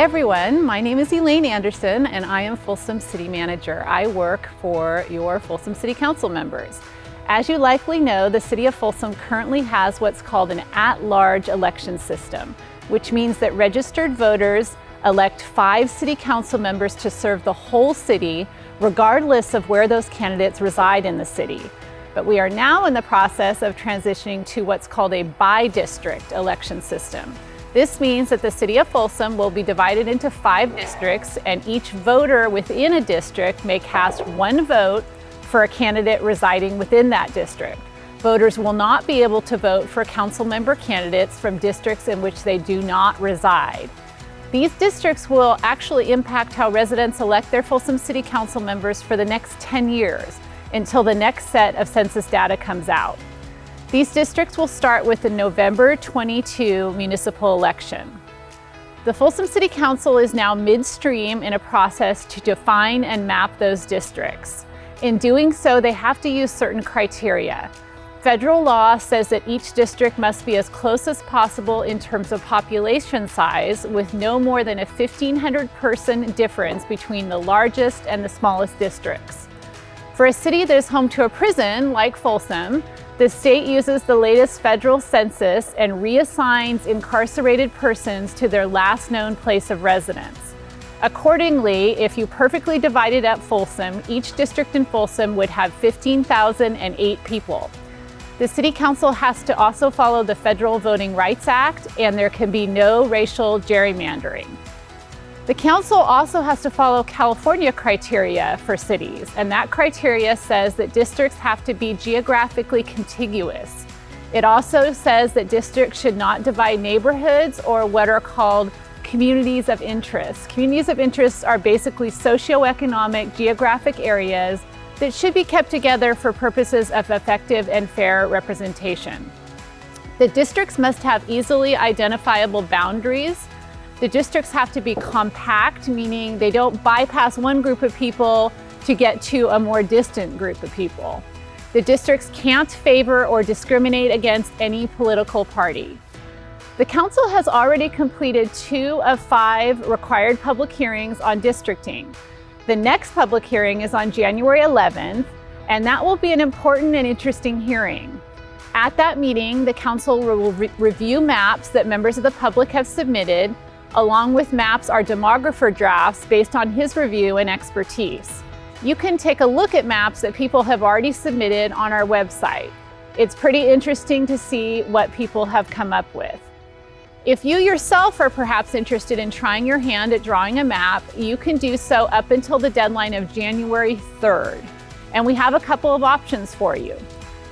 everyone, my name is Elaine Anderson and I am Folsom City Manager. I work for your Folsom City Council members. As you likely know, the City of Folsom currently has what's called an at-large election system, which means that registered voters elect 5 City Council members to serve the whole city, regardless of where those candidates reside in the city. But we are now in the process of transitioning to what's called a by-district election system. This means that the City of Folsom will be divided into 5 districts, and each voter within a district may cast 1 vote for a candidate residing within that district. Voters will not be able to vote for council member candidates from districts in which they do not reside. These districts will actually impact how residents elect their Folsom City Council members for the next 10 years until the next set of census data comes out. These districts will start with the November 22 municipal election. The Folsom City Council is now midstream in a process to define and map those districts. In doing so, they have to use certain criteria. Federal law says that each district must be as close as possible in terms of population size, with no more than a 1,500 person difference between the largest and the smallest districts. For a city that is home to a prison, like Folsom, the state uses the latest federal census and reassigns incarcerated persons to their last known place of residence. Accordingly, if you perfectly divided up Folsom, each district in Folsom would have 15,008 people. The City Council has to also follow the Federal Voting Rights Act, and there can be no racial gerrymandering. The council also has to follow California criteria for cities, and that criteria says that districts have to be geographically contiguous. It also says that districts should not divide neighborhoods or what are called communities of interest. Communities of interest are basically socioeconomic geographic areas that should be kept together for purposes of effective and fair representation. The districts must have easily identifiable boundaries. The districts have to be compact, meaning they don't bypass one group of people to get to a more distant group of people. The districts can't favor or discriminate against any political party. The council has already completed 2 of 5 required public hearings on districting. The next public hearing is on January 11th, and that will be an important and interesting hearing. At that meeting, the council will review maps that members of the public have submitted. Along with maps are demographer drafts based on his review and expertise. You can take a look at maps that people have already submitted on our website. It's pretty interesting to see what people have come up with. If you yourself are perhaps interested in trying your hand at drawing a map, you can do so up until the deadline of January 3rd. And we have a couple of options for you.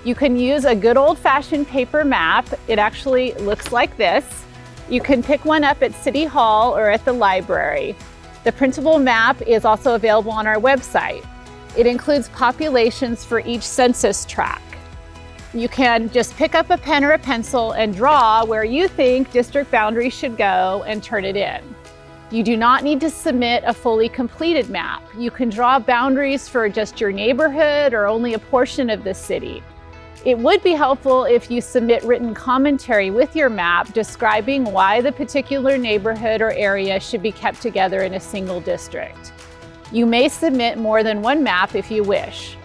You can use a good old-fashioned paper map. It actually looks like this. You can pick one up at City Hall or at the library. The printable map is also available on our website. It includes populations for each census tract. You can just pick up a pen or a pencil and draw where you think district boundaries should go and turn it in. You do not need to submit a fully completed map. You can draw boundaries for just your neighborhood or only a portion of the city. It would be helpful if you submit written commentary with your map describing why the particular neighborhood or area should be kept together in a single district. You may submit more than one map if you wish.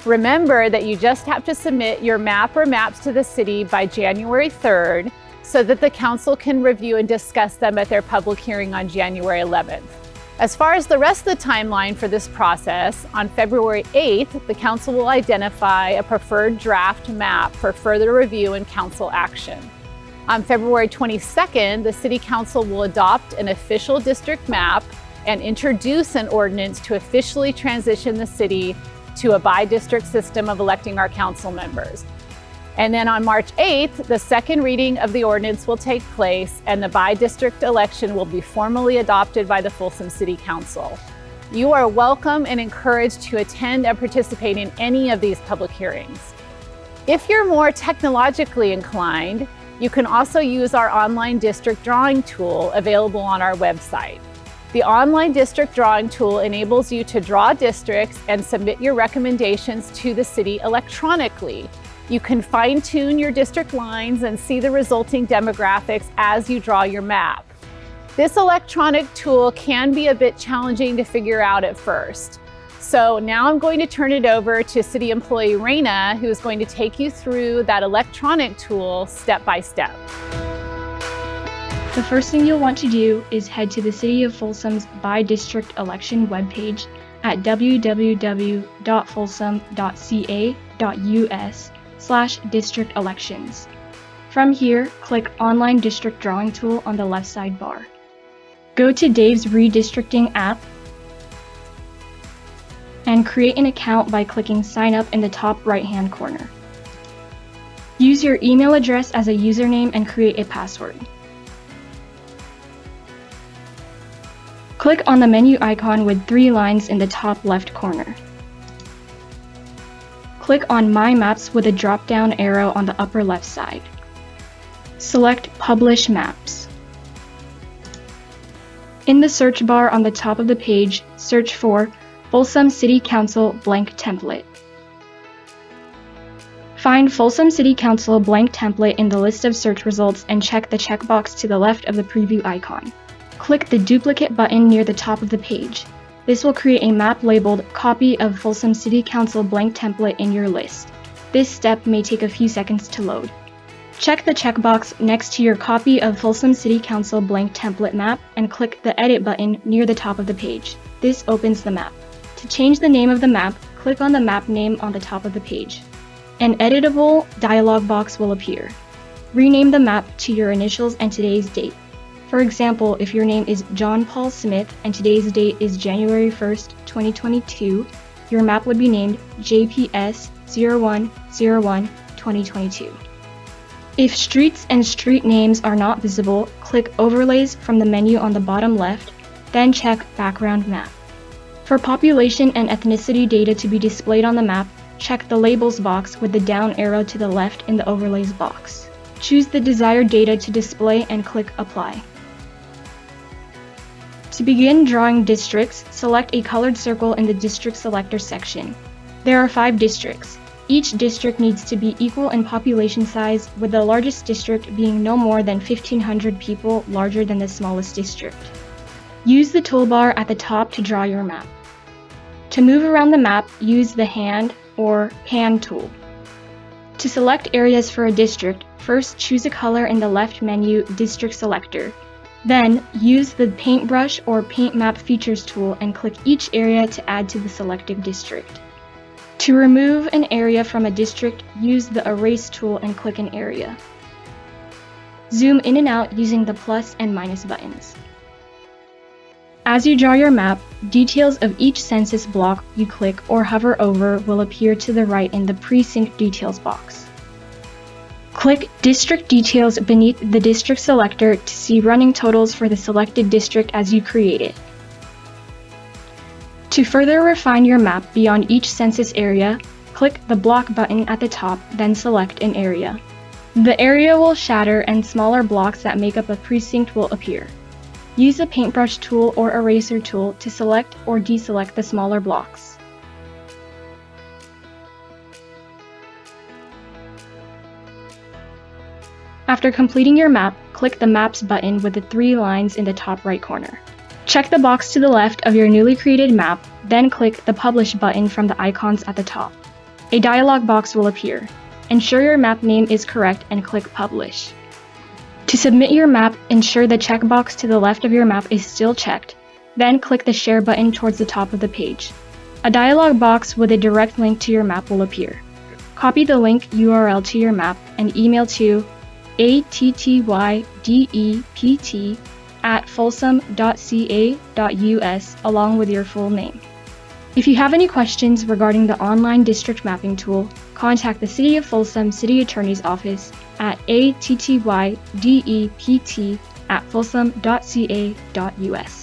Remember that you just have to submit your map or maps to the city by January 3rd so that the council can review and discuss them at their public hearing on January 11th. As far as the rest of the timeline for this process, on February 8th, the council will identify a preferred draft map for further review and council action. On February 22nd, the City Council will adopt an official district map and introduce an ordinance to officially transition the city to a by-district system of electing our council members. And then on March 8th, the second reading of the ordinance will take place and the by-district election will be formally adopted by the Folsom City Council. You are welcome and encouraged to attend and participate in any of these public hearings. If you're more technologically inclined, you can also use our online district drawing tool available on our website. The online district drawing tool enables you to draw districts and submit your recommendations to the city electronically. You can fine-tune your district lines and see the resulting demographics as you draw your map. This electronic tool can be a bit challenging to figure out at first. So now I'm going to turn it over to City Employee Raina, who is going to take you through that electronic tool step by step. The first thing you'll want to do is head to the City of Folsom's By District Election webpage at www.folsom.ca.us/district elections. From here, click Online District Drawing Tool on the left sidebar. Go to Dave's Redistricting app and create an account by clicking Sign Up in the top right-hand corner. Use your email address as a username and create a password. Click on the menu icon with 3 lines in the top left corner. Click on My Maps with a drop-down arrow on the upper left side. Select Publish Maps. In the search bar on the top of the page, search for Folsom City Council blank template. Find Folsom City Council blank template in the list of search results and check the checkbox to the left of the preview icon. Click the duplicate button near the top of the page. This will create a map labeled Copy of Folsom City Council blank template in your list. This step may take a few seconds to load. Check the checkbox next to your Copy of Folsom City Council blank template map and click the Edit button near the top of the page. This opens the map. To change the name of the map, click on the map name on the top of the page. An editable dialog box will appear. Rename the map to your initials and today's date. For example, if your name is John Paul Smith and today's date is January 1st, 2022, your map would be named JPS 0101-2022. If streets and street names are not visible, click Overlays from the menu on the bottom left, then check Background Map. For population and ethnicity data to be displayed on the map, check the Labels box with the down arrow to the left in the Overlays box. Choose the desired data to display and click Apply. To begin drawing districts, select a colored circle in the District Selector section. There are 5 districts. Each district needs to be equal in population size, with the largest district being no more than 1,500 people larger than the smallest district. Use the toolbar at the top to draw your map. To move around the map, use the Hand or Pan tool. To select areas for a district, first choose a color in the left menu District Selector. Then, use the Paintbrush or Paint Map Features tool and click each area to add to the selected district. To remove an area from a district, use the Erase tool and click an area. Zoom in and out using the plus and minus buttons. As you draw your map, details of each census block you click or hover over will appear to the right in the Precinct Details box. Click District Details beneath the district selector to see running totals for the selected district as you create it. To further refine your map beyond each census area, click the Block button at the top, then select an area. The area will shatter and smaller blocks that make up a precinct will appear. Use the Paintbrush tool or Eraser tool to select or deselect the smaller blocks. After completing your map, click the Maps button with the 3 lines in the top right corner. Check the box to the left of your newly created map, then click the Publish button from the icons at the top. A dialog box will appear. Ensure your map name is correct and click Publish. To submit your map, ensure the checkbox to the left of your map is still checked, then click the Share button towards the top of the page. A dialog box with a direct link to your map will appear. Copy the link URL to your map and email to attydept@folsom.ca.us along with your full name. If you have any questions regarding the online district mapping tool, contact the City of Folsom City Attorney's Office at attydept@folsom.ca.us.